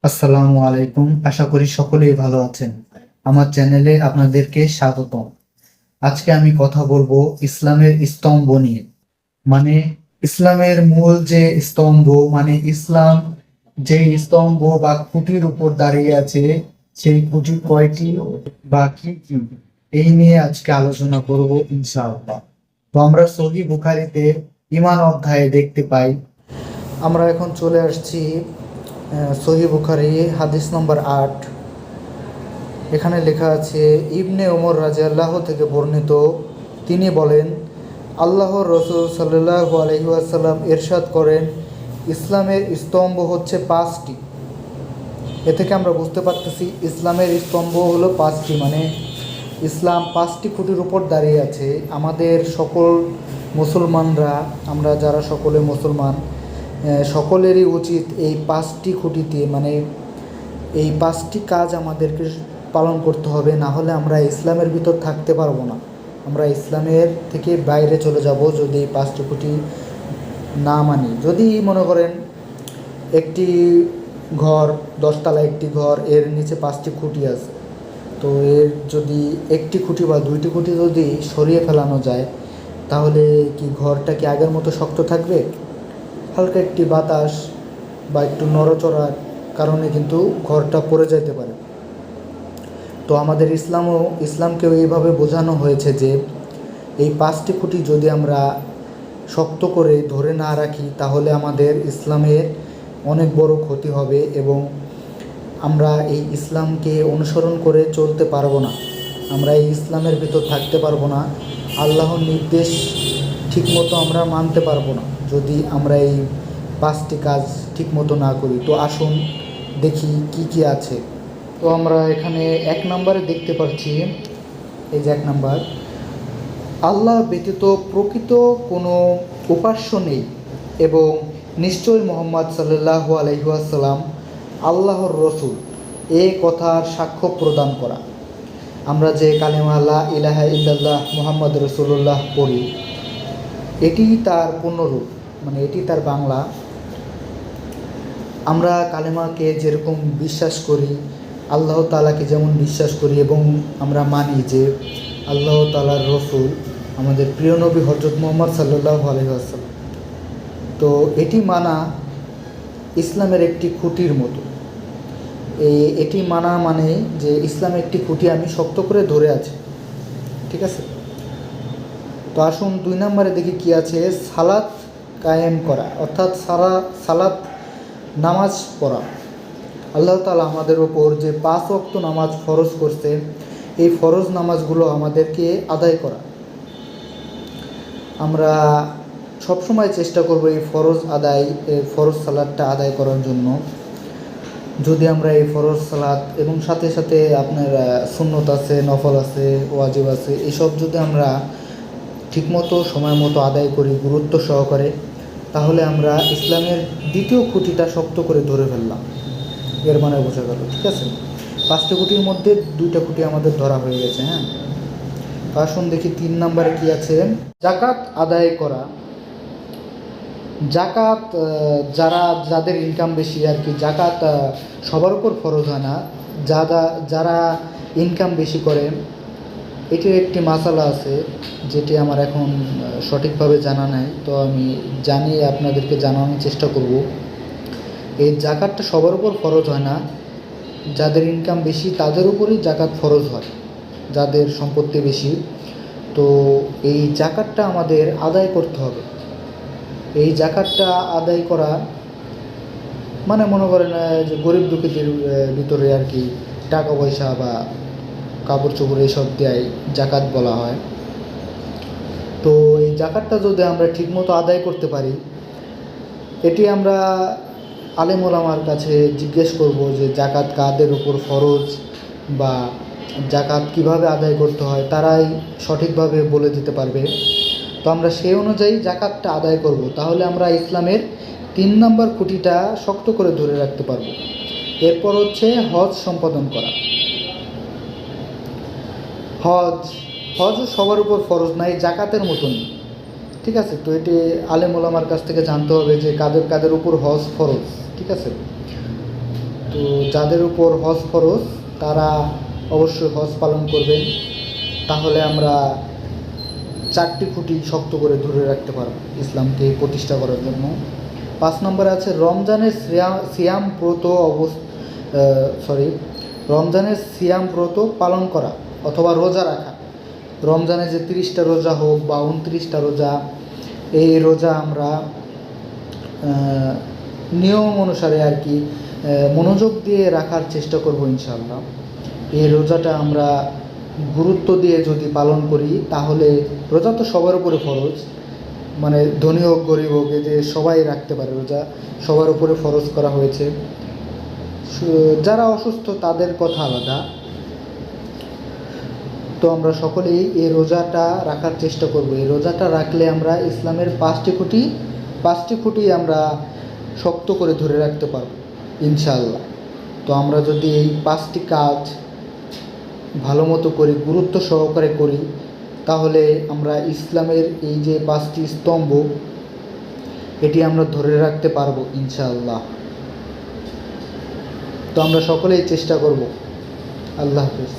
আসসালামু আলাইকুম। আশা করি সকলেই ভালো আছেন। আমার চ্যানেলে আপনাদেরকে স্বাগতম। আজকে আমি কথা বলবো ইসলামের স্তম্ভ নিয়ে। মানে ইসলামের মূল যে স্তম্ভ, মানে ইসলাম যে স্তম্ভ বা খুঁটির উপর দাঁড়িয়ে আছে, সেই খুঁটি কয়টি বা কি কি, এই নিয়ে আজকে আলোচনা করব ইনশাআল্লাহ। তো আমরা সহিহ বুখারীতে ঈমান অধ্যায়ে দেখতে পাই। আমরা এখন চলে আসছি সহিহ বুখারী হাদিস নম্বর ৮। এখানে লেখা আছে, ইবনে ওমর রাদিয়াল্লাহু থেকে বর্ণিত, তিনি বলেন, আল্লাহর রসুল সাল্লাল্লাহু আলাইহি ওয়াসাল্লাম ইরশাদ করেন, ইসলামের স্তম্ভ হচ্ছে পাঁচটি। এ থেকে আমরা বুঝতে পারতেছি ইসলামের স্তম্ভ হলো পাঁচটি, মানে ইসলাম পাঁচটি খুঁটির উপর দাঁড়িয়ে আছে। আমাদের সকল মুসলমানরা, আমরা যারা সকলে মুসলমান, সকলেরই উচিত এই পাঁচটি খুঁটিতে, মানে এই পাঁচটি কাজ আমাদেরকে পালন করতে হবে, না হলে আমরা ইসলামের ভিতর থাকতে পারবো না। আমরা ইসলামের থেকে বাইরে চলে যাব যদি এই পাঁচটি খুঁটি না মানি। যদি মনে করেন একটি ঘর, 10তলা একটি ঘর, এর নিচে পাঁচটি খুঁটি আছে, তো এর যদি একটি খুঁটি বা দুইটি খুঁটি যদি সরিয়ে ফেলানো যায়, তাহলে কি ঘরটা কি আগের মতো শক্ত থাকবে? হালকা একটি বাতাস বা একটু নড়াচড়ার কারণে কিন্তু ঘরটা পড়ে যেতে পারে। তো আমাদের ইসলামকেও এইভাবে বোঝানো হয়েছে যে এই পাঁচটি খুঁটি যদি আমরা শক্ত করে ধরে না রাখি, তাহলে আমাদের ইসলামের অনেক বড় ক্ষতি হবে এবং আমরা এই ইসলামকে অনুসরণ করে চলতে পারবো না। আমরা এই ইসলামের ভিতর থাকতে পারবো না। আল্লাহর নির্দেশ ঠিকমতো আমরা মানতে পারবো না যদি আমরা এই পাঁচটি কাজ ঠিকমতো না করি। তো আসুন দেখি কি কি আছে। তো আমরা এখানে 1 নম্বরে দেখতে পাচ্ছি, এই যে 1 নম্বর, আল্লাহ ব্যতীত প্রকৃত কোনো উপাস্য নেই এবং নিশ্চয়ই মুহাম্মদ সাল্লাল্লাহু আলাইহি ওয়াসাল্লাম আল্লাহর রসুল, এ কথার সাক্ষ্য প্রদান করা। আমরা যে কালেমা লা ইলাহা ইল্লাল্লাহ মুহাম্মদ রাসূলুল্লাহ পড়ি, এটি তার পূর্ণরূপ, মানে এটি তার বাংলা। আমরা কালেমাকে যেরকম বিশ্বাস করি, আল্লাহ তাআলাকে যেমন বিশ্বাস করি এবং আমরা মানি যে আল্লাহ তাআলার রসুল আমাদের প্রিয় নবী হযরত মুহাম্মদ সাল্লাল্লাহু আলাইহি ওয়াসাল্লাম, তো এটি মানা ইসলামের একটি খুঁটির মতো। এটি মানা মানে যে ইসলামের একটি খুঁটি আমি শক্ত করে ধরে আছি, ঠিক আছে। তো আসুন 2 নম্বরে দেখি কি আছে, সালাত কায়েম করা, অর্থাৎ সালাত নামাজ পড়া। আল্লাহ তাআলা আমাদের ওপর যে 5 ওয়াক্ত নামাজ ফরজ করছে, এই ফরজ নামাজগুলো আমাদেরকে আদায় করা। আমরা সবসময় চেষ্টা করব এই ফরজ সালাতটা আদায় করার জন্য। যদি আমরা এই ফরজ সালাত এবং সাথে সাথে আপনার সুন্নত আছে, নফল আছে, ওয়াজিব আছে, এসব যদি আমরা ঠিকমতো সময় মতো আদায় করি গুরুত্ব সহকারে, তাহলে আমরা ইসলামের দ্বিতীয় খুঁটিটা শক্ত করে ধরে ফেললাম, এর মানে বোঝা গেল, ঠিক আছে। 5টি খুঁটির মধ্যে 2টা খুঁটি আমাদের ধরা হয়ে গেছে। হ্যাঁ, আসুন দেখি 3 নম্বরে কি আছে, যাকাত আদায় করা। যাকাত যাদের ইনকাম বেশি আর কি, যাকাত সবার উপর ফরজ হয় না। যারা ইনকাম বেশি করে, এটির একটি মাসালা আছে যেটি আমার এখন সঠিকভাবে জানা নাই, তো আমি জানিয়ে আপনাদেরকে জানানোর চেষ্টা করব। এই যাকাতটা সবার উপর ফরজ হয় না, যাদের ইনকাম বেশি তাদের উপরই যাকাত ফরজ হয়, যাদের সম্পত্তি বেশি। তো এই যাকাতটা আমাদের আদায় করতে হবে। এই যাকাতটা আদায় করা মানে মনে করেন যে গরিব দুঃখীদের ভিতরে আর কি টাকা পয়সা বা কাপড় চোপড় এইসব দেয়, যাকাত বলা হয়। তো এই যাকাতটা যদি আমরা ঠিকমতো আদায় করতে পারি, এটি আমরা আলেম ওলামার কাছে জিজ্ঞেস করব যে যাকাত কাদের উপর ফরজ বা যাকাত কিভাবে আদায় করতে হয়, তারাই সঠিকভাবে বলে দিতে পারবে। তো আমরা সেই অনুযায়ী যাকাতটা আদায় করব, তাহলে আমরা ইসলামের 3 নম্বর খুঁটিটা শক্ত করে ধরে রাখতে পারব। এরপর হচ্ছে হজ সম্পাদন করা। হজ সবার উপর ফরজ নাই, যাকাতের মতনই, ঠিক আছে। তো এটি আলেম ওলামার কাছ থেকে জানতে হবে যে কাদের কাদের উপর হজ ফরজ, ঠিক আছে। তো তো যাদের উপর হজ ফরজ তারা অবশ্যই হজ পালন করবেন, তাহলে আমরা 4টি খুঁটি শক্ত করে ধরে রাখতে পারবো ইসলামকে প্রতিষ্ঠা করার জন্য। 5 নম্বরে আছে রমজানের সিয়াম ব্রত রমজানের সিয়াম ব্রত পালন করা অথবা রোজা রাখা। রমজানে যে 30টা রোজা হোক বা 29টা রোজা, এই রোজা আমরা নিয়ম অনুসারে আর কি মনোযোগ দিয়ে রাখার চেষ্টা করব ইনশাআল্লাহ। এই রোজাটা আমরা গুরুত্ব দিয়ে যদি পালন করি তাহলে, রোজা তো সবার উপরে ফরজ, মানে ধনী হোক গরিব হোক, যে সবাই রাখতে পারে রোজা, সবার উপরে ফরজ করা হয়েছে। যারা অসুস্থ তাদের কথা আলাদা। তো আমরা সকলেই এই রোজাটা রাখার চেষ্টা করব। এই রোজাটা রাখলে আমরা ইসলামের 5টি খুঁটি আমরা শক্ত করে ধরে রাখতে পারব ইনশাআল্লাহ। তো আমরা যদি এই 5টি কাজ ভালো মতো করি, গুরুত্ব সহকারে করি, তাহলে আমরা ইসলামের এই যে 5টি স্তম্ভ, এটি আমরা ধরে রাখতে পারবো ইনশাআল্লাহ। তো আমরা সকলেই চেষ্টা করব। আল্লাহ হাফেজ।